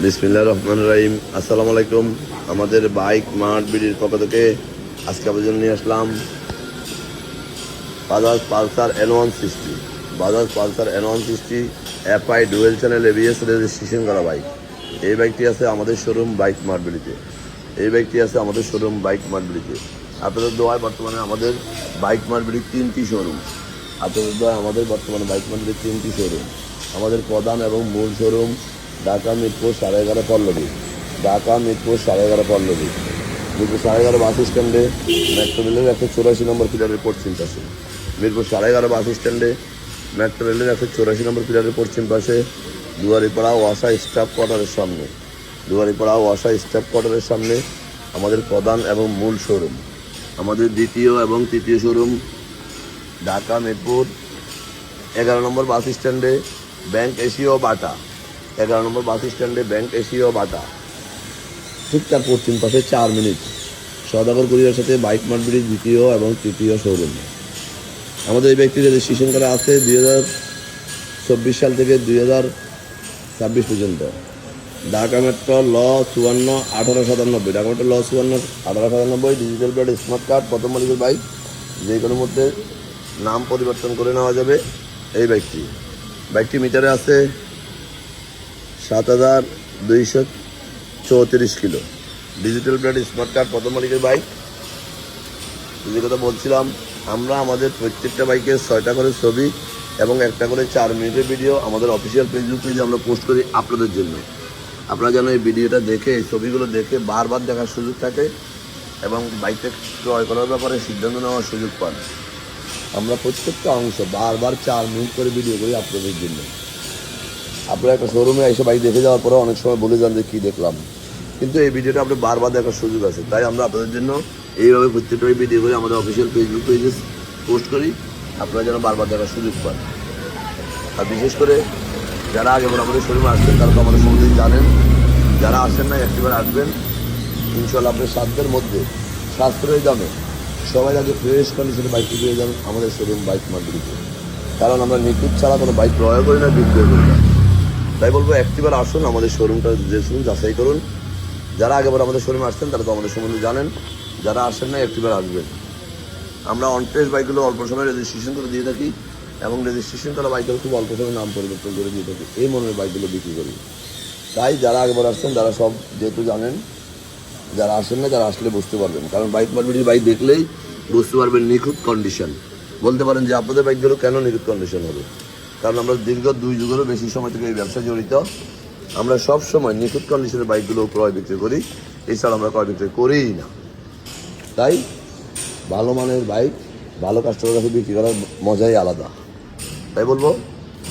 বিসমিল্লাহির রহমানির রহিম। আসসালামু আলাইকুম। আমাদের বাইক মার্ট বিডির পক্ষ থেকে আজকে আপনাদের জন্য নিয়ে আসলাম Bajaj Pulsar N160। Bajaj Pulsar N160 FI dual channel ABS registration করা বাইক। এই বাইকটি আছে আমাদের শোরুম বাইক মার্ট বিডিতে। আপনাদের দোয়ায় বর্তমানে আমাদের বাইক মার্ট বিডির 3টি শোরুম। আমাদের প্রধান এবং মূল শোরুম ঢাকা মিরপুর 11.5 পল্লবী। মিরপুর 11.5 বাস স্ট্যান্ডে মেট্রো রেলের 184 নম্বর পিলারের পশ্চিম পাশে। মিরপুর 11.5 বাস স্ট্যান্ডে মেট্রো রেলের 184 নম্বর পিলারের পশ্চিম পাশে দুয়ারিপাড়া ওয়াসা স্টাফ কোয়ার্টারের সামনে আমাদের প্রধান এবং মূল শোরুম। আমাদের দ্বিতীয় এবং তৃতীয় শোরুম ঢাকা মিরপুর 11 নম্বর বাস স্ট্যান্ডে ব্যাংক এশিয়া বাটা ঠিক তার পশ্চিম পাশে 4 মিনিট সওদাগর কুরিয়ার সাথে বাইক মার্ট বিডির দ্বিতীয় এবং তৃতীয় শোরুম। আমাদের এই ব্যক্তির রেজিস্ট্রেশন করা আছে 2024 সাল থেকে 2026 পর্যন্ত। ঢাকা মেট্রো ল 54 1897, ডিজিটাল প্লেট স্মার্ট কার্ড, প্রথম মালিকের বাইক, যে কোনো মধ্যে নাম পরিবর্তন করে নেওয়া যাবে। এই বাইকটি মিটারে আছে 7234 kilo. Digital plate smart card, প্রথম মালিকের বাইক। যে কথা বলছিলাম, আমরা আমাদের প্রত্যেকটা বাইকের 6টা করে ছবি এবং একটা করে 4 মিনিটের ভিডিও আমাদের অফিসিয়াল ফেসবুক পেজে আমরা পোস্ট করি আপনাদের জন্য। আপনারা যেন এই ভিডিওটা দেখে, এই ছবিগুলো দেখে বারবার দেখার সুযোগ থাকে এবং বাইকটা ক্রয় করার ব্যাপারে সিদ্ধান্ত নেওয়ার সুযোগ পান। আমরা প্রত্যেকটা অংশ বারবার 4 মিনিট করে ভিডিও করি আপনাদের জন্য। আপনারা একটা শোরুমে এসে বাইক দেখে যাওয়ার পরে অনেক সময় বলে যান যে কী দেখলাম, কিন্তু এই ভিডিওটা আপনি বারবার দেখার সুযোগ আছে। তাই আমরা আপনাদের জন্য এইভাবে প্রত্যেকটা ভিডিও করে আমাদের অফিসিয়াল ফেসবুক পেজে পোস্ট করি, আপনারা যেন বারবার দেখার সুযোগ পান। আর বিশেষ করে যারা আগে আমাদের শোরুমে আসবেন তারা তো আমাদের সম্বন্ধে জানেন। যারা আসেন না একটিবার আসবেন, ইনশাল্লাহ আপনার সাধ্যের মধ্যে সাশ্রয়ী দামে সবাই আগে ফ্রেশ কন্ডিশনে বাইকটি পেয়ে যান আমাদের শোরুম বাইক মার্ট বিডিতে। কারণ আমরা নিখুঁত ছাড়া কোনো বাইক ক্রয় করি না, বিক্রয় করি না। তাই বলবো একটিবার আসুন, আমাদের শোরুমটা দেখুন, যাচাই করুন। যারা আগেবার আমাদের শোরুমে আসছেন তারা তো আমাদের সম্বন্ধে জানেন। যারা আসেন না একটিবার আসবেন। আমরা অনটেস্ট বাইকগুলো অল্প সময় রেজিস্ট্রেশন করে দিয়ে থাকি এবং রেজিস্ট্রেশন করা বাইকগুলো খুব অল্প সময় নাম পরিবর্তন করে দিয়ে থাকি। এই মনের বাইকগুলো বিক্রি করি। তাই যারা আগেবার আসছেন তারা সব যেহেতু জানেন, যারা আসেন না যারা আসলে বুঝতে পারবেন। কারণ বাইক মার্কেটের বাইক দেখলেই বুঝতে পারবেন নিখুঁত কন্ডিশন। বলতে পারেন যে আপনাদের বাইকগুলো কেন নিখুঁত কন্ডিশন হবে, কারণ আমরা দীর্ঘ 2 যুগেরও বেশি সময় থেকে এই ব্যবসায় জড়িত। আমরা সব সময় নিখুঁত কন্ডিশনের বাইকগুলো ক্রয় বিক্রি করি, এছাড়া আমরা ক্রয় বিক্রি করিই না। তাই ভালো মানের বাইক ভালো কাস্টমারের কাছে বিক্রি করার মজাই আলাদা। তাই বলবো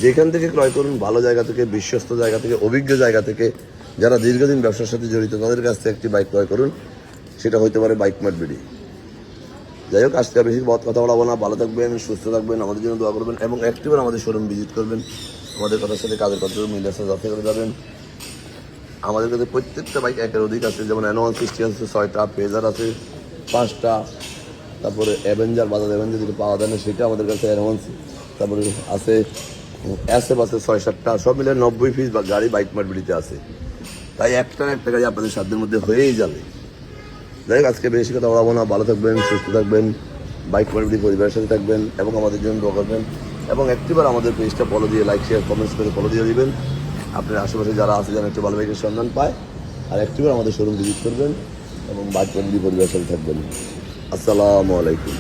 যেখান থেকে ক্রয় করুন, ভালো জায়গা থেকে, বিশ্বস্ত জায়গা থেকে, অভিজ্ঞ জায়গা থেকে, যারা দীর্ঘদিন ব্যবসার সাথে জড়িত তাদের কাছ থেকে একটি বাইক ক্রয় করুন। সেটা হতে পারে বাইক মার্ট বিডি। যাই হোক, আজকে বেশি কথা বলাবো না। ভালো থাকবেন, সুস্থ থাকবেন, আমাদের জন্য দোয়া করবেন এবং একটিবার আমাদের শোরুম ভিজিট করবেন। আমাদের কথার সাথে কাজের কথা মিলে আসা যাতে করে যাবেন। আমাদের কাছে প্রত্যেকটা বাইক একের অধিক আছে। যেমন N160 আছে 6টা, ফেজার আছে 5টা, তারপরে বাজাজ অ্যাভেঞ্জার যেটা পাওয়া যায় না সেটা আমাদের কাছে N160, তারপরে আছে SF আছে 6-7টা, সব মিলে 90 পিস গাড়ি বাইক মার্ট বিডিতে আছে। তাই একটা গাড়ি আপনাদের সাধ্যের মধ্যে হয়েই যাবে। যাই হোক, আজকে বেশি কথা বলাবো না। ভালো থাকবেন, সুস্থ থাকবেন, বাইক মার্ট বিডি পরিবারের সাথে থাকবেন এবং আমাদের জন্য দোয়া করবেন এবং একটিবার আমাদের পেজটা ফলো দিয়ে লাইক, শেয়ার, কমেন্টস করে ফলো দিয়ে দিবেন। আপনার আশেপাশে যারা আছে যেন একটু ভালো বাইকের সন্ধান পায়। আর একটিবার আমাদের শোরুম ভিজিট করবেন এবং বাইক মার্ট বিডি পরিবারের সাথে থাকবেন। আসসালামু আলাইকুম।